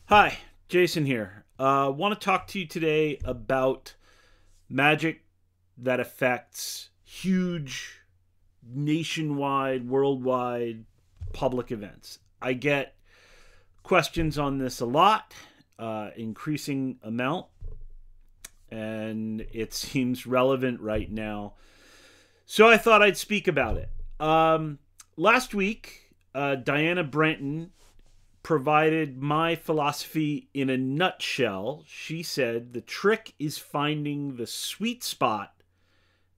Hi, Jason here. Want to talk to you today about magic that affects huge nationwide, worldwide public events. I get questions on this a lot, increasing amount, and it seems relevant right now. So I thought I'd speak about it. Last week, Diana Brenton provided my philosophy in a nutshell. She said the trick is finding the sweet spot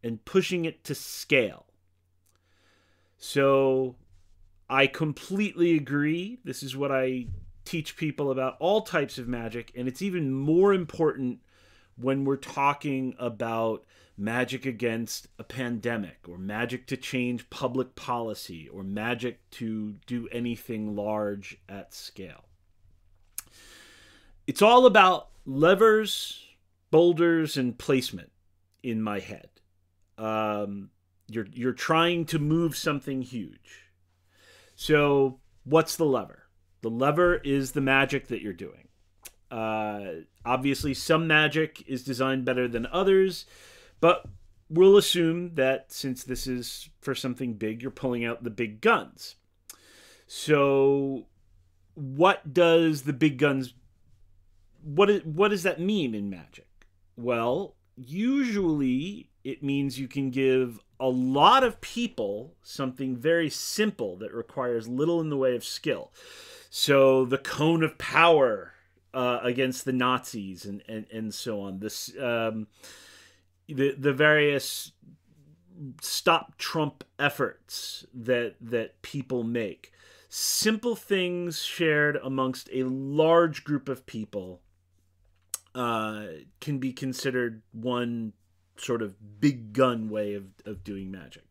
and pushing it to scale. So I completely agree. This is what I teach people about all types of magic, and it's even more important when we're talking about magic against a pandemic or magic to change public policy or magic to do anything large at scale. It's all about levers, boulders, and placement in my head. You're trying to move something huge. So, what's the lever? The lever is the magic that you're doing. Obviously, some magic is designed better than others, but we'll assume that since this is for something big, you're pulling out the big guns. So, what does the big guns? What does that mean in magic? Well, usually it means you can give a lot of people something very simple that requires little in the way of skill. So the cone of power against the Nazis and so on. The various stop Trump efforts that people make. Simple things shared amongst a large group of people can be considered one sort of big gun way of doing magic.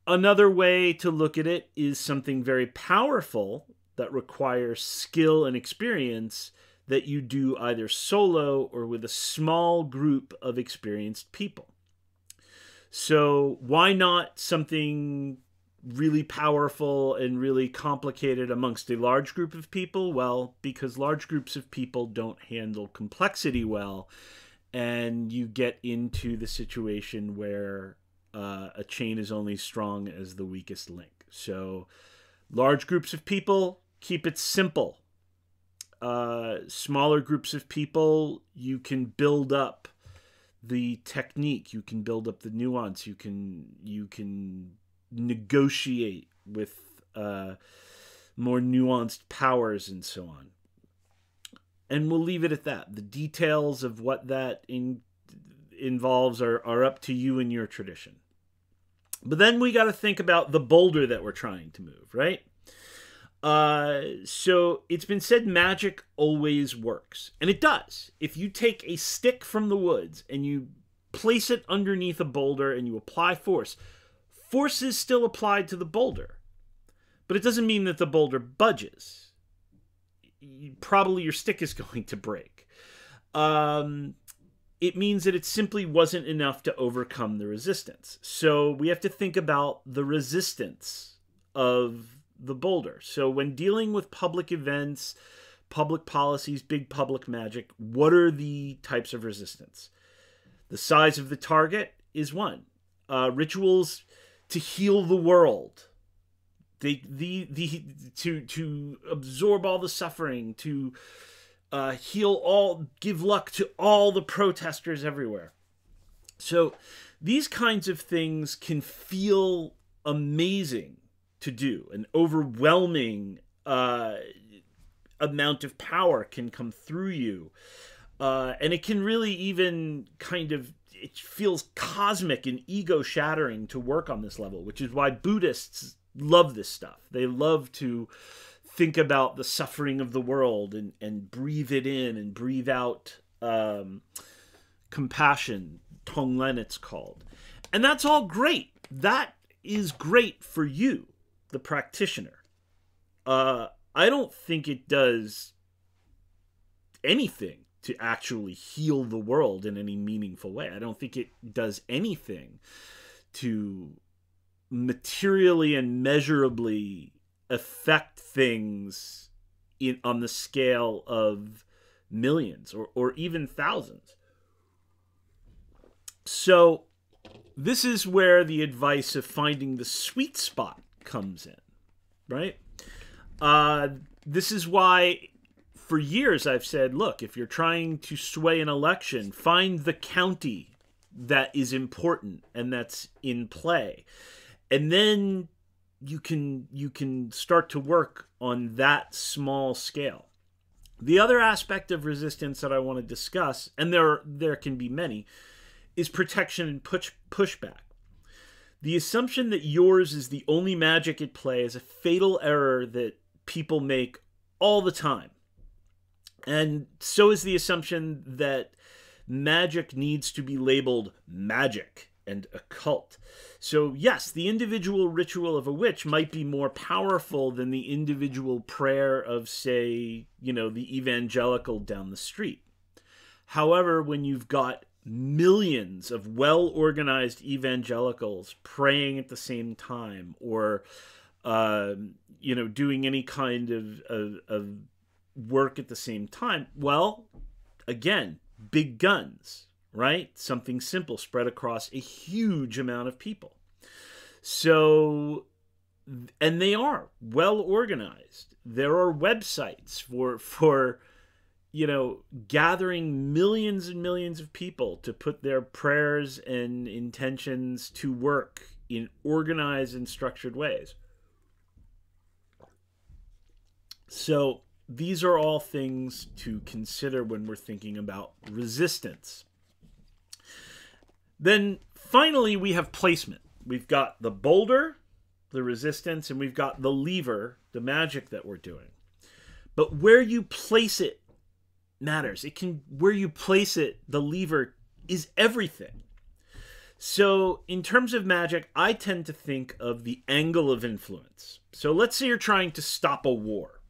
Another way to look at it is something very powerful that requires skill and experience that you do either solo or with a small group of experienced people. So why not something really powerful and really complicated amongst a large group of people? Well, because large groups of people don't handle complexity well, and you get into the situation where a chain is only strong as the weakest link. So large groups of people, keep it simple. Smaller groups of people, you can build up the technique, you can build up the nuance, you can negotiate with more nuanced powers and so on. And we'll leave it at that. The details of what that involves are up to you and your tradition. But then we got to think about the boulder that we're trying to move, right? So it's been said magic always works. And it does. If you take a stick from the woods and you place it underneath a boulder and you apply force, force is still applied to the boulder. But it doesn't mean that the boulder budges. Probably your stick is going to break. It means that it simply wasn't enough to overcome the resistance. So we have to think about the resistance of the boulder. So when dealing with public events, public policies, big public magic, what are the types of resistance? The size of the target is one. Rituals to heal the world. To absorb all the suffering, to heal all, give luck to all the protesters everywhere. So these kinds of things can feel amazing to do. An overwhelming amount of power can come through you. And it can really even kind of, it feels cosmic and ego shattering to work on this level, which is why Buddhists love this stuff. They love to think about the suffering of the world and breathe it in and breathe out compassion. Tonglen it's called. And that's all great. That is great for you, the practitioner. I don't think it does anything to actually heal the world in any meaningful way. I don't think it does anything to materially and measurably affect things on the scale of millions or even thousands. So this is where the advice of finding the sweet spot comes in, right? This is why for years I've said, look, if you're trying to sway an election, find the county that is important and that's in play. And then you can start to work on that small scale. The other aspect of resistance that I want to discuss, and there can be many, is protection and pushback. The assumption that yours is the only magic at play is a fatal error that people make all the time. And so is the assumption that magic needs to be labeled magic and occult. So yes, the individual ritual of a witch might be more powerful than the individual prayer of, say, the evangelical down the street. However, when you've got millions of well-organized evangelicals praying at the same time, or doing any kind of work at the same time, well, again, big guns, right? Something simple spread across a huge amount of people. So, and they are well organized. There are websites for gathering millions and millions of people to put their prayers and intentions to work in organized and structured ways. So these are all things to consider when we're thinking about resistance. Then finally, we have placement. We've got the boulder, the resistance, and we've got the lever, the magic that we're doing. But where you place it matters. Where you place it, the lever, is everything. So in terms of magic, I tend to think of the angle of influence. So let's say you're trying to stop a war.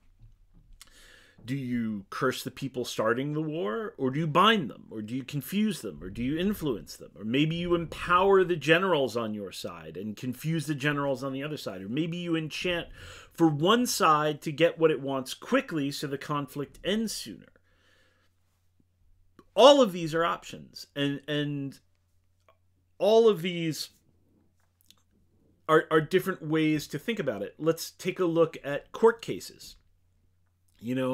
Do you curse the people starting the war, or do you bind them, or do you confuse them, or do you influence them? Or maybe you empower the generals on your side and confuse the generals on the other side. Or maybe you enchant for one side to get what it wants quickly so the conflict ends sooner. All of these are options, and all of these are different ways to think about it. Let's take a look at court cases.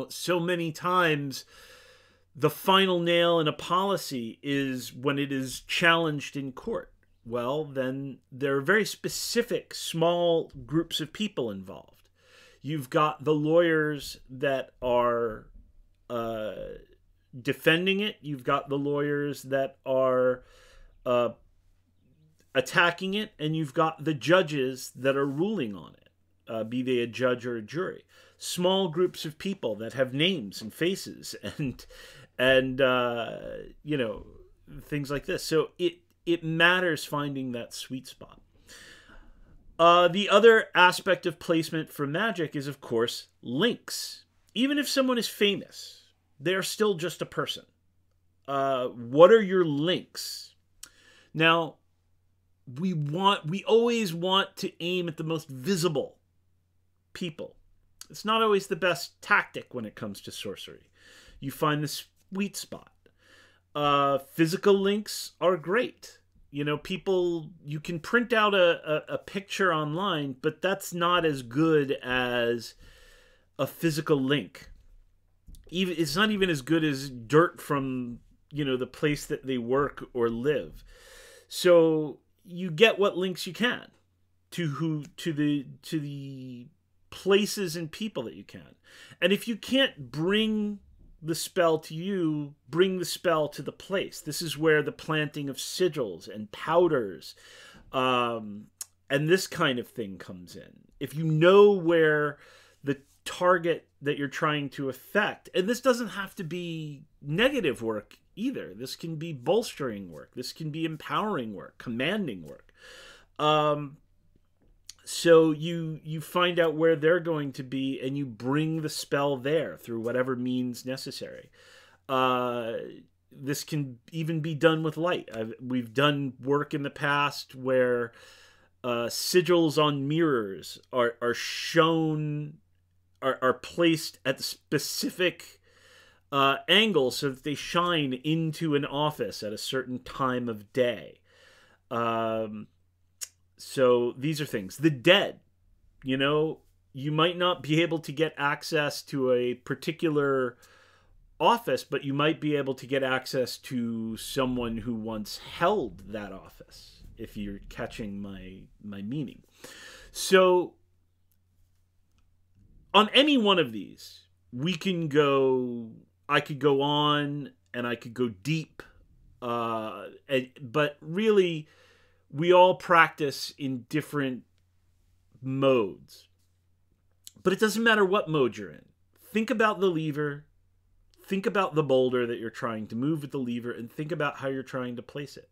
So many times the final nail in a policy is when it is challenged in court. Well, then there are very specific small groups of people involved. You've got the lawyers that are defending it. You've got the lawyers that are attacking it. And you've got the judges that are ruling on it, be they a judge or a jury. Small groups of people that have names and faces and things like this. So it matters finding that sweet spot. The other aspect of placement for magic is, of course, links. Even if someone is famous, they're still just a person. What are your links? Now, we always want to aim at the most visible people. It's not always the best tactic when it comes to sorcery. You find the sweet spot. Physical links are great. People, you can print out a picture online, but that's not as good as a physical link. It's not even as good as dirt from, the place that they work or live. So you get what links you can to the places and people that you can. And if you can't bring the spell to you, bring the spell to the place. This is where the planting of sigils and powders and this kind of thing comes in. If you know where the target that you're trying to affect, and this doesn't have to be negative work either. This can be bolstering work. This can be empowering work, commanding work. So you find out where they're going to be, and you bring the spell there through whatever means necessary. This can even be done with light. We've done work in the past where sigils on mirrors are shown are placed at specific angles so that they shine into an office at a certain time of day. So these are things. The dead, you know, you might not be able to get access to a particular office, but you might be able to get access to someone who once held that office, if you're catching my meaning. So on any one of these, we can go, I could go on and I could go deep, but really we all practice in different modes. But it doesn't matter what mode you're in. Think about the lever, think about the boulder that you're trying to move with the lever, and think about how you're trying to place it.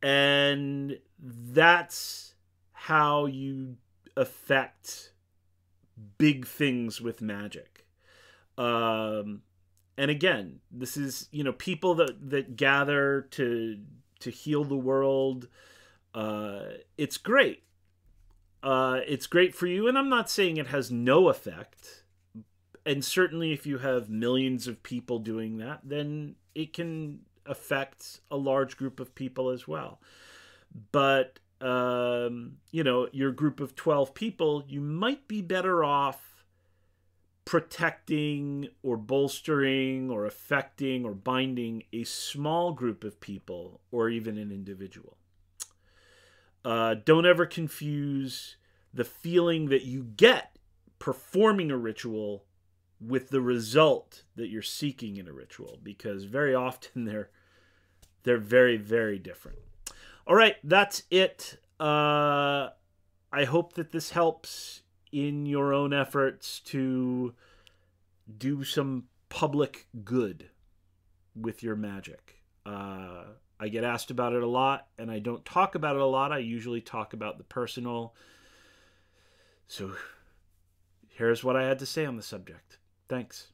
And that's how you affect big things with magic. And again, this is, you know, people that gather to heal the world. It's great. It's great for you, and I'm not saying it has no effect. And certainly if you have millions of people doing that, then it can affect a large group of people as well. But, you know, your group of 12 people, you might be better off protecting or bolstering or affecting or binding a small group of people or even an individual. Don't ever confuse the feeling that you get performing a ritual with the result that you're seeking in a ritual, because very often they're very, very different. All right, that's it. I hope that this helps in your own efforts to do some public good with your magic. I get asked about it a lot, and I don't talk about it a lot. I usually talk about the personal. So here's what I had to say on the subject. Thanks.